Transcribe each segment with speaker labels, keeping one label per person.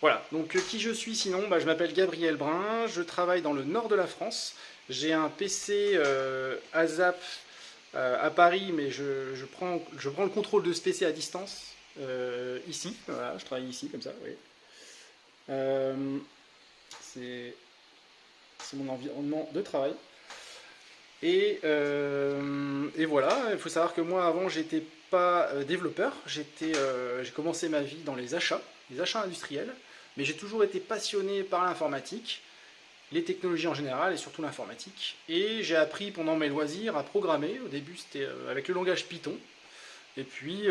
Speaker 1: Voilà, donc qui je suis sinon? Je m'appelle Gabriel Brun, je travaille dans le nord de la France. J'ai un PC ASAP à Paris, mais je prends le contrôle de ce PC à distance, ici. Voilà, je travaille ici, comme ça, oui. Euh, c'est c'est mon environnement de travail. Et voilà, il faut savoir que moi avant j'étais pas développeur, j'ai commencé ma vie dans les achats industriels, mais j'ai toujours été passionné par l'informatique, les technologies en général et surtout l'informatique. Et j'ai appris pendant mes loisirs à programmer. Au début c'était avec le langage Python, et puis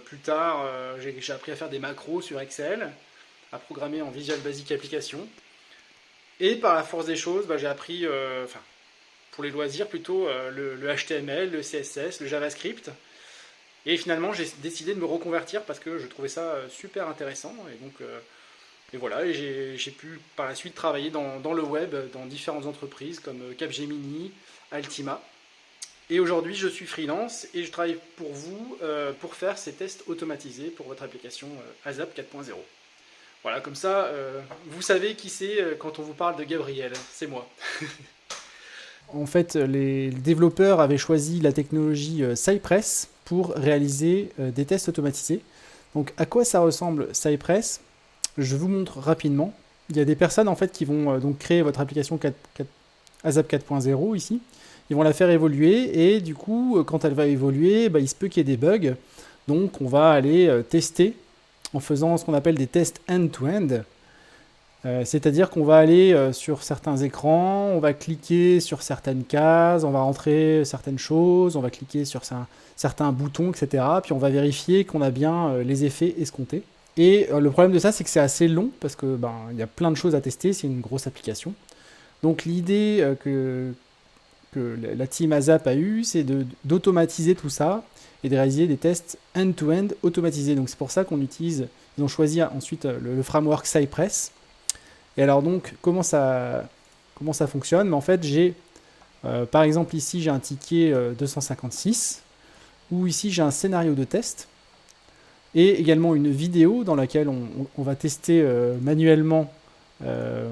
Speaker 1: plus tard j'ai appris à faire des macros sur Excel, à programmer en Visual Basic Application. Et par la force des choses, j'ai appris, enfin pour les loisirs plutôt, le HTML, le CSS, le JavaScript. Et finalement, j'ai décidé de me reconvertir parce que je trouvais ça super intéressant. Et donc, et voilà, et j'ai pu par la suite travailler dans le web, dans différentes entreprises comme Capgemini, Altima. Et aujourd'hui, je suis freelance et je travaille pour vous pour faire ces tests automatisés pour votre application ASAP 4.0. Voilà, comme ça, vous savez qui c'est quand on vous parle de Gabriel. C'est moi. En fait, les développeurs avaient choisi la technologie Cypress pour réaliser des tests automatisés. Donc, à quoi ça ressemble Cypress? Je vous montre rapidement. Il y a des personnes en fait qui vont donc créer votre application ASAP 4.0 ici. Ils vont la faire évoluer et du coup, quand elle va évoluer, il se peut qu'il y ait des bugs. Donc, on va aller tester en faisant ce qu'on appelle des tests end-to-end. C'est-à-dire qu'on va aller sur certains écrans, on va cliquer sur certaines cases, on va rentrer certaines choses, on va cliquer sur certains boutons, etc. Puis on va vérifier qu'on a bien les effets escomptés. Et le problème de ça, c'est que c'est assez long parce que il y a plein de choses à tester, c'est une grosse application. Donc l'idée que la team ASAP a eue, c'est d'automatiser tout ça et de réaliser des tests end-to-end automatisés. Donc c'est pour ça ils ont choisi ensuite le framework Cypress. Et alors donc, comment ça fonctionne? En fait, par exemple ici, j'ai un ticket 256, où ici j'ai un scénario de test, et également une vidéo dans laquelle on va tester manuellement. euh,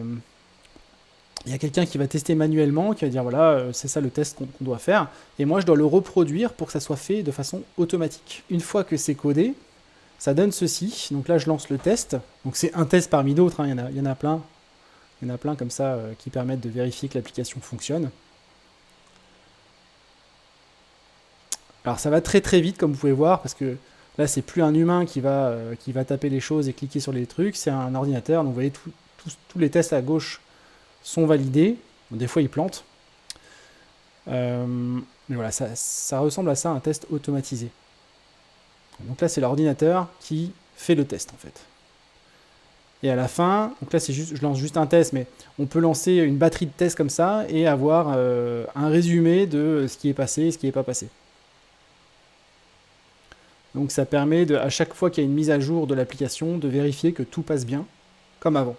Speaker 1: Il y a quelqu'un qui va tester manuellement, qui va dire voilà, c'est ça le test qu'on doit faire, et moi je dois le reproduire pour que ça soit fait de façon automatique. Une fois que c'est codé, ça donne ceci. Donc là, je lance le test. Donc c'est un test parmi d'autres, hein. Il y en a plein. Il y en a plein comme ça qui permettent de vérifier que l'application fonctionne. Alors ça va très très vite comme vous pouvez voir parce que là c'est plus un humain qui va taper les choses et cliquer sur les trucs, c'est un ordinateur. Donc vous voyez tous les tests à gauche sont validés. Bon, des fois ils plantent. Mais voilà, ça ressemble à ça, un test automatisé. Donc là c'est l'ordinateur qui fait le test en fait. Et à la fin, donc là je lance juste un test, mais on peut lancer une batterie de tests comme ça et avoir un résumé de ce qui est passé et ce qui n'est pas passé. Donc ça permet à chaque fois qu'il y a une mise à jour de l'application de vérifier que tout passe bien, comme avant.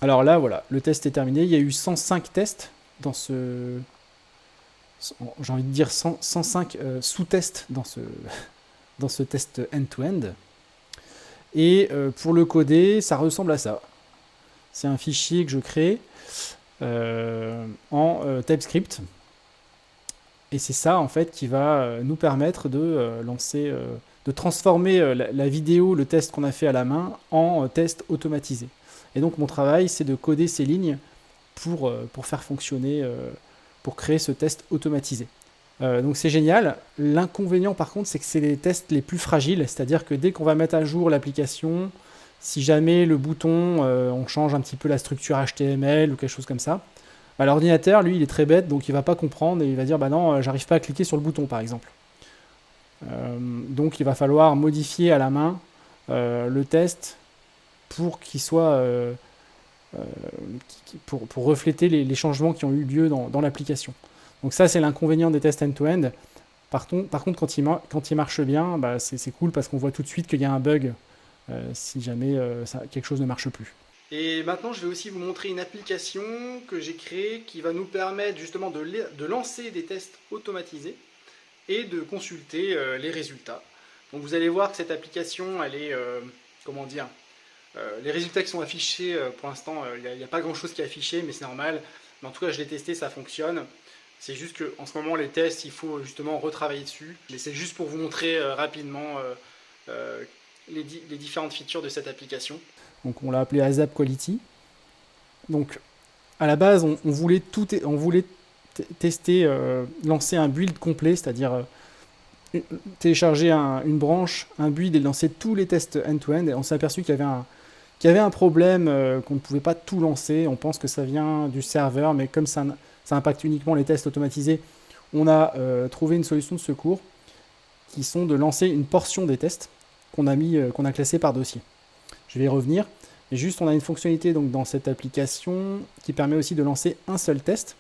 Speaker 1: Alors là, voilà, le test est terminé. Il y a eu 105 tests dans ce... J'ai envie de dire 105 sous-tests dans ce test end-to-end. Et pour le coder, ça ressemble à ça. C'est un fichier que je crée en TypeScript. Et c'est ça, en fait, qui va nous permettre de lancer, de transformer la vidéo, le test qu'on a fait à la main, en test automatisé. Et donc, mon travail, c'est de coder ces lignes pour faire fonctionner, pour créer ce test automatisé. Donc, c'est génial. L'inconvénient, par contre, c'est que c'est les tests les plus fragiles. C'est-à-dire que dès qu'on va mettre à jour l'application, si jamais le bouton, on change un petit peu la structure HTML ou quelque chose comme ça, l'ordinateur, lui, il est très bête, donc il va pas comprendre et il va dire bah non, j'arrive pas à cliquer sur le bouton, par exemple. Donc il va falloir modifier à la main le test pour qu'il soit pour refléter les changements qui ont eu lieu dans l'application. Donc ça, c'est l'inconvénient des tests end-to-end. Par contre, quand il marche bien, c'est cool parce qu'on voit tout de suite qu'il y a un bug si jamais quelque chose ne marche plus. Et maintenant, je vais aussi vous montrer une application que j'ai créée qui va nous permettre justement de lancer des tests automatisés et de consulter les résultats. Donc vous allez voir que cette application, elle est, comment dire, les résultats qui sont affichés, pour l'instant, il n'y a pas grand chose qui est affiché, mais c'est normal. Mais en tout cas, je l'ai testé, ça fonctionne. C'est juste qu'en ce moment, les tests, il faut justement retravailler dessus. Mais c'est juste pour vous montrer rapidement les différentes features de cette application. Donc on l'a appelé ASAP Quality. Donc à la base, on voulait tester, lancer un build complet, c'est-à-dire télécharger une branche, un build et lancer tous les tests end-to-end. Et on s'est aperçu qu'il y avait un problème, qu'on ne pouvait pas tout lancer. On pense que ça vient du serveur, mais comme ça impacte uniquement les tests automatisés, on a trouvé une solution de secours qui sont de lancer une portion des tests qu'on a classé par dossier. Je vais y revenir. Et juste, on a une fonctionnalité donc, dans cette application qui permet aussi de lancer un seul test.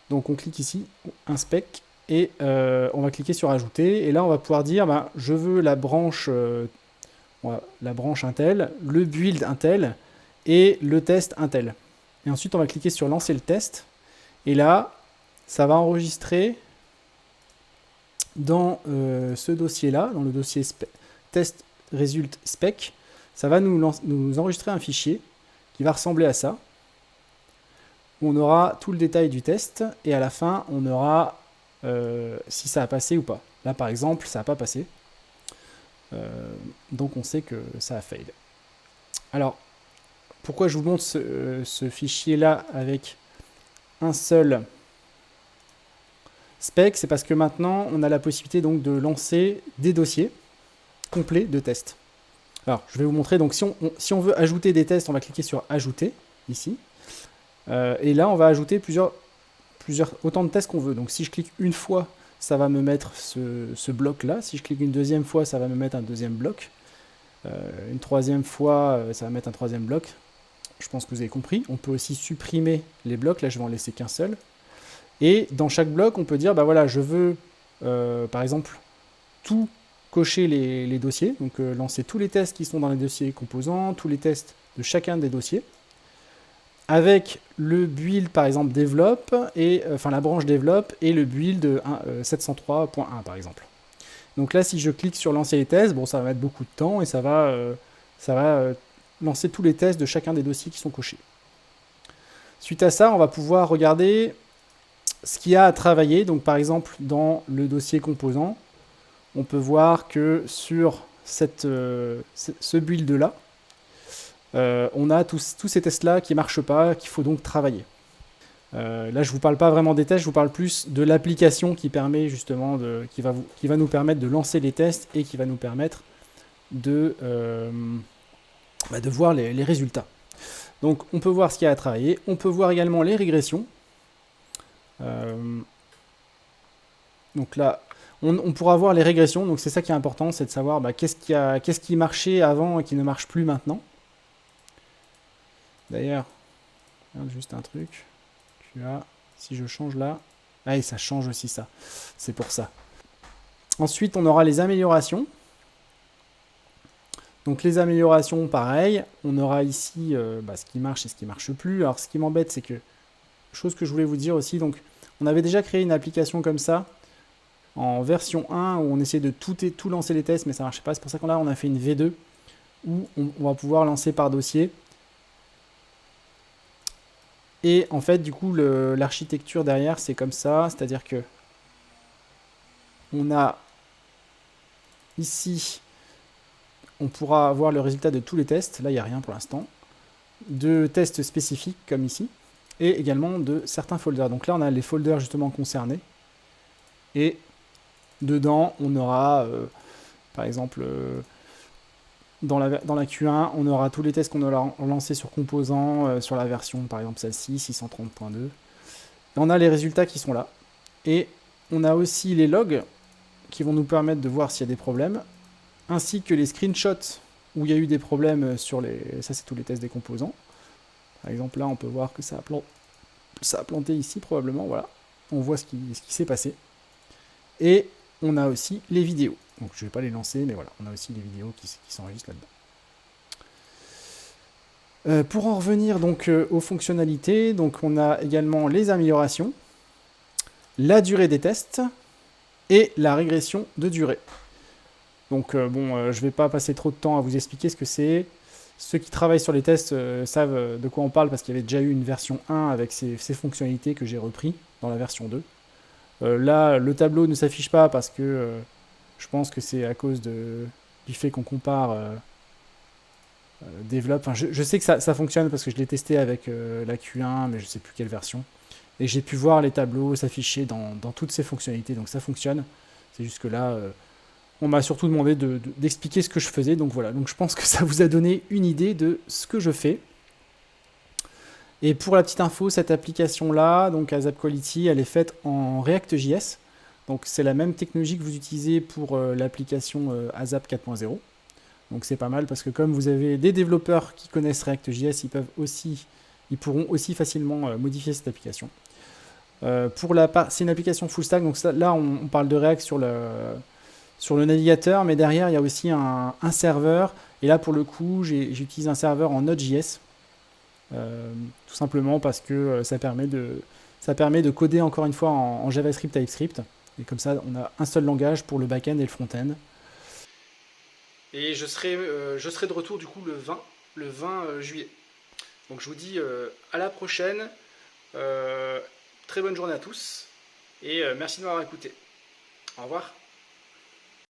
Speaker 1: Donc on clique ici, inspect, et on va cliquer sur ajouter. Et là, on va pouvoir dire, je veux la branche Intel, le build Intel et le test Intel. Et ensuite, on va cliquer sur lancer le test. Et là, ça va enregistrer dans ce dossier-là, dans le dossier test result spec, ça va nous enregistrer un fichier qui va ressembler à ça. On aura tout le détail du test et à la fin, on aura si ça a passé ou pas. Là, par exemple, ça n'a pas passé. Donc, on sait que ça a fail. Alors, pourquoi je vous montre ce fichier-là avec un seul spec? C'est parce que maintenant, on a la possibilité donc, de lancer des dossiers complets de tests. Alors, je vais vous montrer. Donc, si on veut ajouter des tests, on va cliquer sur Ajouter, ici. Et là, on va ajouter autant de tests qu'on veut. Donc, si je clique une fois, ça va me mettre ce bloc-là. Si je clique une deuxième fois, ça va me mettre un deuxième bloc. Une troisième fois, ça va mettre un troisième bloc. Je pense que vous avez compris. On peut aussi supprimer les blocs. Là, je vais en laisser qu'un seul. Et dans chaque bloc, on peut dire, voilà, je veux, par exemple, tout cocher les dossiers. Donc, lancer tous les tests qui sont dans les dossiers composants, tous les tests de chacun des dossiers. Avec le build, par exemple, develop, la branche develop et le build 703.1, par exemple. Donc là, si je clique sur lancer les tests, ça va mettre beaucoup de temps et ça va lancer tous les tests de chacun des dossiers qui sont cochés. Suite à ça, on va pouvoir regarder ce qu'il y a à travailler. Donc, par exemple, dans le dossier composant, on peut voir que sur ce build-là, on a tous ces tests-là qui ne marchent pas, qu'il faut donc travailler. Là, je ne vous parle pas vraiment des tests, je vous parle plus de l'application qui permet justement qui va nous permettre de lancer les tests et qui va nous permettre de voir les résultats. Donc, on peut voir ce qu'il y a à travailler. On peut voir également les régressions. Donc là, on pourra voir les régressions. Donc, c'est ça qui est important, c'est de savoir qu'est-ce qui marchait avant et qui ne marche plus maintenant. D'ailleurs, juste un truc. Si je change là, et ça change aussi ça. C'est pour ça. Ensuite, on aura les améliorations. Donc les améliorations, pareil. On aura ici ce qui marche et ce qui ne marche plus. Alors ce qui m'embête, c'est que, chose que je voulais vous dire aussi, donc on avait déjà créé une application comme ça en version 1 où on essayait de tout lancer les tests, mais ça ne marchait pas. C'est pour ça qu'on a fait une V2 où on va pouvoir lancer par dossier. Et en fait, du coup, l'architecture derrière, c'est comme ça. C'est-à-dire que on a ici, on pourra avoir le résultat de tous les tests. Là, il n'y a rien pour l'instant. De tests spécifiques, comme ici. Et également de certains folders. Donc là, on a les folders justement concernés. Et dedans, on aura, par exemple... dans la Q1, on aura tous les tests qu'on aura lancés sur composants, sur la version, par exemple celle-ci, 630.2. Et on a les résultats qui sont là. Et on a aussi les logs qui vont nous permettre de voir s'il y a des problèmes, ainsi que les screenshots où il y a eu des problèmes sur les... Ça, c'est tous les tests des composants. Par exemple, là, on peut voir que ça a planté ici, probablement. Voilà. On voit ce qui s'est passé. Et on a aussi les vidéos. Donc je ne vais pas les lancer, mais voilà, on a aussi les vidéos qui s'enregistrent là-dedans. Pour en revenir donc aux fonctionnalités, donc on a également les améliorations, la durée des tests et la régression de durée.
Speaker 2: Donc bon, je ne vais pas passer trop de temps à vous expliquer ce que c'est. Ceux qui travaillent sur les tests savent de quoi on parle parce qu'il y avait déjà eu une version 1 avec ces fonctionnalités que j'ai repris dans la version 2. Là, le tableau ne s'affiche pas parce que je pense que c'est à cause du fait qu'on compare développe. Enfin, je sais que ça fonctionne parce que je l'ai testé avec la Q1, mais je ne sais plus quelle version. Et j'ai pu voir les tableaux s'afficher dans toutes ces fonctionnalités, donc ça fonctionne. C'est juste que là, on m'a surtout demandé d'expliquer ce que je faisais, donc voilà. Donc je pense que ça vous a donné une idée de ce que je fais. Et pour la petite info, cette application-là, donc ASAP Quality, elle est faite en React.js. Donc c'est la même technologie que vous utilisez pour l'application ASAP 4.0. Donc c'est pas mal parce que comme vous avez des développeurs qui connaissent React.js, ils pourront aussi facilement modifier cette application. C'est une application full stack, donc là on parle de React sur le navigateur, mais derrière il y a aussi un serveur. Et là pour le coup, j'utilise un serveur en Node.js, tout simplement parce que ça permet de coder encore une fois en JavaScript, TypeScript. Et comme ça, on a un seul langage pour le back-end et le front-end.
Speaker 1: Et je serai de retour du coup le 20 juillet. Donc je vous dis à la prochaine. Euh, Très bonne journée à tous et merci de m'avoir écouté. Au revoir.